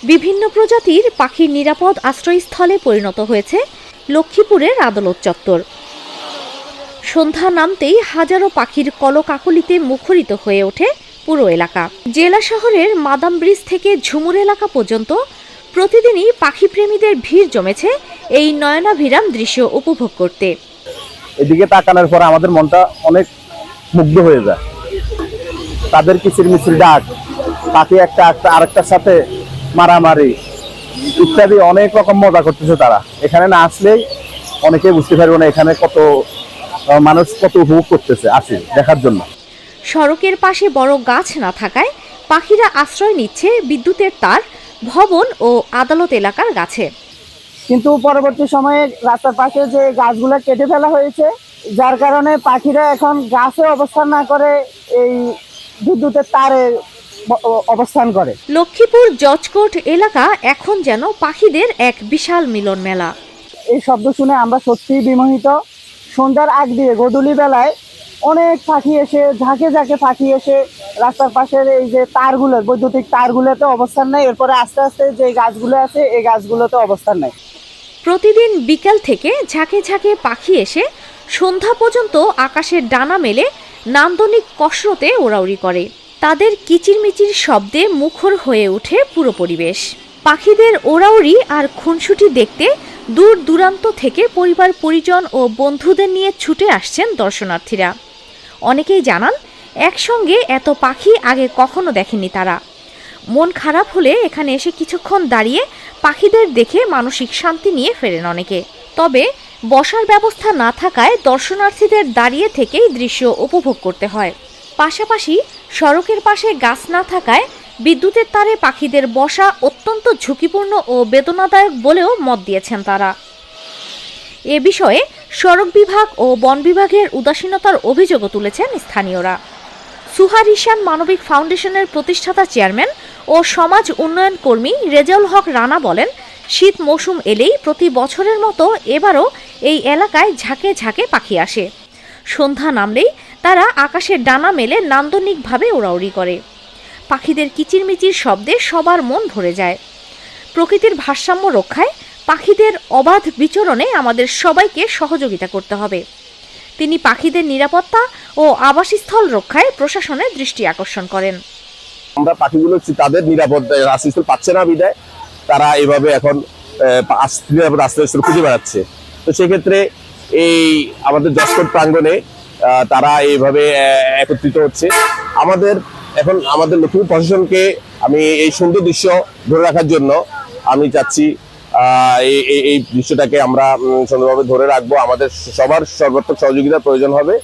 বিভিন্ন প্রজাতির পাখির নিরাপদ আশ্রয়স্থলে পরিণত হয়েছে লক্ষ্মীপুরের আদালত চত্বর। সন্ধ্যা নামতেই হাজারো পাখির কলকাকলিতে মুখরিত হয়ে ওঠে পুরো এলাকা। জেলা শহরের মাদাম ব্রিজ থেকে ঝুমুর এলাকা পর্যন্ত প্রতিদিনই পাখিপ্রেমীদের ভিড় জমেছে এই নয়নাভিরাম দৃশ্য উপভোগ করতে। এদিকে তাকানোর পর আমাদের মনটা অনেক মুগ্ধ হয়ে যায়। তাদের কিচিরমিচির ডাক, পাখি একটা আরেকটার সাথে মারামারি ইত্যাদি অনেক রকম মজা করতেছে তারা। এখানে না আসলেই অনেকে বুঝতে পারবে না এখানে কত মানুষ কত উপভোগ করতেছে আসে দেখার জন্য। সড়কের পাশে বড় গাছ না থাকায় পাখিরা আশ্রয় নিচ্ছে বিদ্যুতের তার, ভবন ও আদালত এলাকার গাছে। কিন্তু পরবর্তী সময়ে রাস্তার পাশে যে গাছগুলো কেটে ফেলা হয়েছে, যার কারণে পাখিরা এখন গাছে অবস্থান না করে এই বিদ্যুতের তারে অবস্থান করে। লক্ষ্মীপুর জজকোর্ট এলাকা এখন যেন পাখিদের এক বিশাল মিলন মেলা। এই শব্দ শুনে আমরা সত্যিই বিমোহিত। সন্ধ্যার আগ দিয়ে গধূলি বেলায় অনেক পাখি এসে ঝাঁকে ঝাঁকে পাখি এসে রাস্তার পাশের এই যে তারগুলো, বৈদ্যুতিক তারগুলোতে অবস্থান নেয়। এরপরে আস্তে আস্তে যে গাছগুলো আছে এই গাছগুলোতে অবস্থান নেয়। প্রতিদিন বিকেল থেকে ঝাঁকে ঝাঁকে পাখি এসে সন্ধ্যা পর্যন্ত আকাশের ডানা মেলে নান্দনিক কসরতে ওড়াউড়ি করে। তাদের কিচিরমিচির শব্দে মুখর হয়ে ওঠে পুরো পরিবেশ। পাখিদের ওড়াউড়ি আর খুনসুটি দেখতে দূর দূরান্ত থেকে পরিবার পরিজন ও বন্ধুদের নিয়ে ছুটে আসছেন দর্শনার্থীরা। অনেকেই জানান একসঙ্গে এত পাখি আগে কখনো দেখেনি তারা। মন খারাপ হলে এখানে এসে কিছুক্ষণ দাঁড়িয়ে পাখিদের দেখে মানসিক শান্তি নিয়ে ফেরেন অনেকে। তবে বসার ব্যবস্থা না থাকায় দর্শনার্থীদের দাঁড়িয়ে থেকেই দৃশ্য উপভোগ করতে হয়। পাশাপাশি সড়কের পাশে গাছ না থাকায় বিদ্যুতের তারে পাখিদের বসা অত্যন্ত ঝুঁকিপূর্ণ ও বেদনাদায়ক বলেও মত দিয়েছেন তারা। এ বিষয়ে সড়ক বিভাগ ও বন বিভাগের উদাসীনতার অভিযোগও তুলেছেন স্থানীয়রা। সুহারিশান মানবিক ফাউন্ডেশনের প্রতিষ্ঠাতা চেয়ারম্যান ও সমাজ উন্নয়ন কর্মী রেজাউল হক রানা বলেন, শীত মৌসুম এলেই প্রতি বছরের মতো এবারও এই এলাকায় ঝাঁকে ঝাঁকে পাখি আসে। সন্ধ্যা নামলেই তারা আকাশের ডানা মেলে নান্দনিকভাবে ওড়াউড়ি করে। পাখিদের কিচিরমিচির শব্দে সবার মন ভরে যায়। প্রকৃতির ভারসাম্য রক্ষায় পাখিদের অবাধ বিচরণে আমাদের সবাইকে সহযোগিতা করতে হবে। তিনি পাখিদের নিরাপত্তা ও আবাসস্থল রক্ষায় প্রশাসনের দৃষ্টি আকর্ষণ করেন। আমরা পাখিগুলো তাদের নিরাপদ আশ্রয়স্থল পাচ্ছে না বিধায় তারা এইভাবে এখন নিরাপদ আশ্রয়স্থল খুঁজে বেড়াচ্ছে। তো সেক্ষেত্রে এই আমাদের জজকোর্ট প্রাঙ্গণে তারা এইভাবে একত্রিত হচ্ছে। আমাদের লক্ষ্মীপুর প্রশাসনকে আমি এই সুন্দর দৃশ্য ধরে রাখার জন্য আমি চাচ্ছি এই দৃশ্যটাকে আমরা সুন্দরভাবে ধরে রাখবো। আমাদের সবার সর্বাত্মক সহযোগিতার প্রয়োজন হবে।